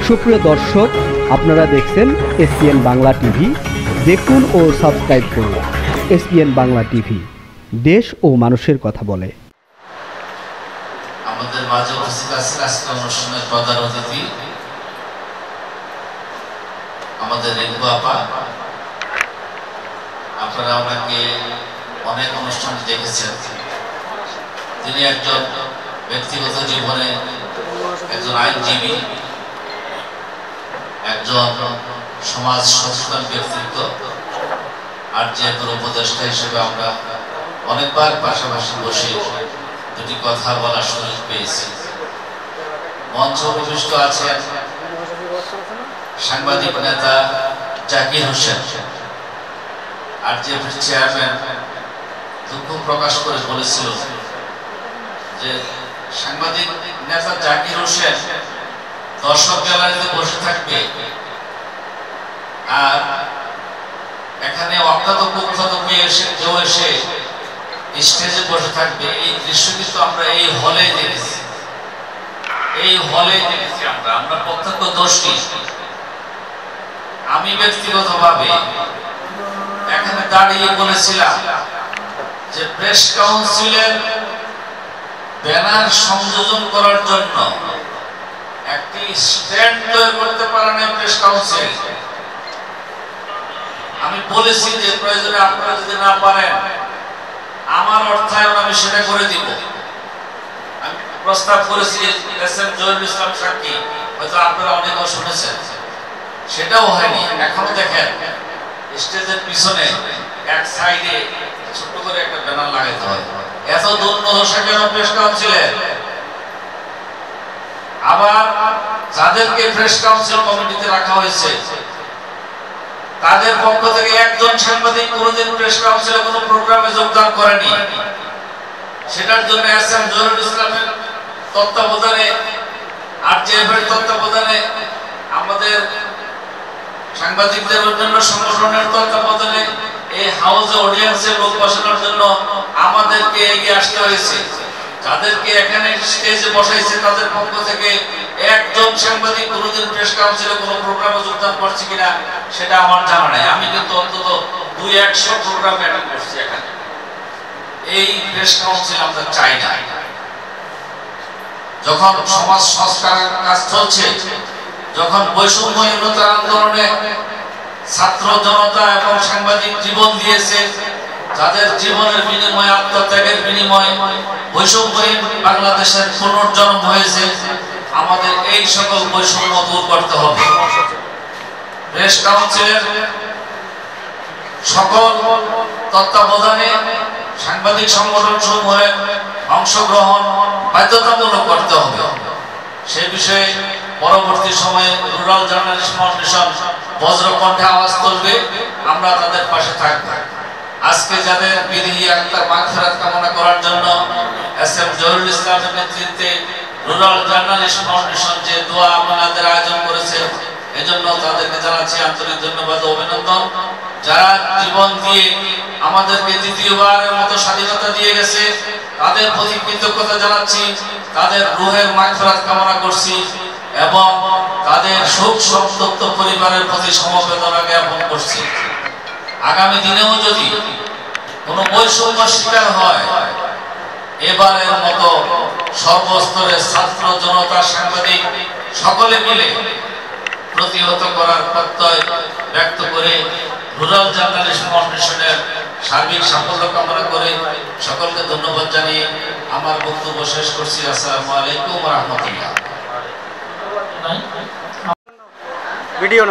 সুপ্রিয় দর্শক, আপনারা দেখছেন এসপিএন বাংলা টিভি। দেখুন ও সাবস্ক্রাইব করুন এসপিএন বাংলা টিভি, দেশ ও মানুষের কথা বলে। আমাদের মাঝে উপস্থিত আছেন আজকে অনুষ্ঠানের প্রধান অতিথি আমাদের রিঙ্কু আপা। আপনারা ওনাকে অনেক অনুষ্ঠানে দেখেছেন। তিনি একজন ব্যক্তিগত জীবনে একজন আইনজীবী, একজন সমাজ সচেতন ব্যক্তিত্ব, আর যে কোনো উপদেষ্টা হিসেবে আমরা অনেকবার পাশাপাশি বসে দুটি কথা বলার সুযোগ পেয়েছি। মঞ্চ উপবিষ্ট আছেন সাংবাদিক নেতা জাকির হোসেন, আর যে চেয়ারম্যান দুঃখ প্রকাশ করে বলেছিল যে সাংবাদিক নেতা জাকির হোসেন দর্শক গ্যালারিতে বসে থাকবে আর এখানে অজ্ঞাত কুখ্যাত কেউ এসে স্টেজে বসে থাকবে। এই দৃশ্য কিন্তু আমরা এই হলে দেখেছি, আমরা প্রত্যক্ষদর্শী। আমি ব্যক্তিগতভাবে এখানে দাঁড়িয়ে বলেছিলাম যে প্রেস কাউন্সিলের ব্যানার সংযোজন করার জন্য একটি স্ট্যান্ড তৈরি করতে পারেন প্রেস কাউন্সিল। আমি বলেছি যে প্রয়োজনে আপনারা যদি না পারেন আমার অর্থায়ন আমি সেটা করে দিব। আমি প্রস্তাব করেছি এসএম জহিরুল ইসলাম সাক্ষী, হয়তো আপনারা অনেকেও শুনেছেন, সেটাও হয়নি। এখনো দেখেন স্টেজের পিছনে এক সাইডে ছোট করে একটা ব্যানার লাগাতে হয়। এত দুর্দশা কেন প্রেস কাউন্সিলের? আবার যাদেরকে প্রেস কাউন্সিল কমিটিতে রাখা হয়েছে তাদের পক্ষ থেকে একজন সাংবাদিক কোনদিন প্রেস কাউন্সিলে কোনো প্রোগ্রামে যোগদান করেনি। সেটার জন্য এসএম জহিরুল ইসলামের তত্ত্বাবধানে, আরজেএফ এর তত্ত্বাবধানে, আমাদের সাংবাদিকদের অন্যান্য সংগঠনের তত্ত্বাবধানে এই হাউসে অডিয়েন্সে লোক বসানোর জন্য আমাদেরকে এগিয়ে আসতে হয়েছে। যাদেরকে এখানে স্টেজে বসাইছে তাদের পক্ষ থেকে একজন সাংবাদিক কোনদিন প্রেস কাউন্সিলে কোনো প্রোগ্রামে যোগদান করছে কিনা সেটা আমার জানা নাই। আমি কিন্তু অন্তত 200 প্রোগ্রামে অ্যাটেন্ড করছি এখানে। এই প্রেস কাউন্সিল আমরা চাই না। যখন সমাজ সংস্কারের কাজ চলছে, যখন বৈষম্যহীনতার আন্দোলনে ছাত্র জনতা এবং সাংবাদিক জীবন দিয়েছে, যাদের জীবনের বিনিময়ে, আত্মত্যাগের বিনিময়ে বৈষম্যহীন বাংলাদেশের পুনর্জন্ম হয়েছে, আমাদের এই সকল বৈষম্য দূর করতে হবে। প্রেস কাউন্সিলের সকল তত্ত্বাবধানে সাংবাদিক সংগঠন সমূহের অংশগ্রহণ বাধ্যতামূলক করতে হবে। সে বিষয়ে পরবর্তী সময়ে রুরাল জার্নালিস্ট ফাউন্ডেশন বজ্রকণ্ঠে আওয়াজ তুলবে, আমরা তাদের পাশে থাকব। আজকে যাদের বিদেহী আত্মার মাগফিরাত কামনা করার জন্য এসএম জহিরুল ইসলামের নেতৃত্বে রুরাল জার্নালিস্ট ফাউন্ডেশন যে দোয়া আমাদের আয়োজন করেছে, এজন্য তাদেরকে জানাচ্ছি আন্তরিক ধন্যবাদ ও অভিনন্দন। যারা জীবন দিয়ে আমাদেরকে দ্বিতীয়বারের মতো স্বাধীনতা দিয়ে গেছে তাদের প্রতি কৃতজ্ঞতা জানাচ্ছি, তাদের রূহের মাগফিরাত কামনা করছি এবং তাদের শোক সন্তপ্ত পরিবারের প্রতি সমবেদনা জ্ঞাপন করছি। আগামী দিনেও যদি কোনো বৈষম্য শিকার হয়, এবারের মতো সর্বস্তরের ছাত্র জনতা, সাংবাদিক সকলে মিলে প্রতিহত করার প্রত্যয় ব্যক্ত করে রুরাল জার্নালিস্ট ফাউন্ডেশনের সার্বিক সাফল্য কামনা করে সকলকে ধন্যবাদ জানিয়ে আমার বক্তব্য শেষ করছি। আসসালামু আলাইকুম ওয়া রাহমাতুল্লাহ। ভিডিও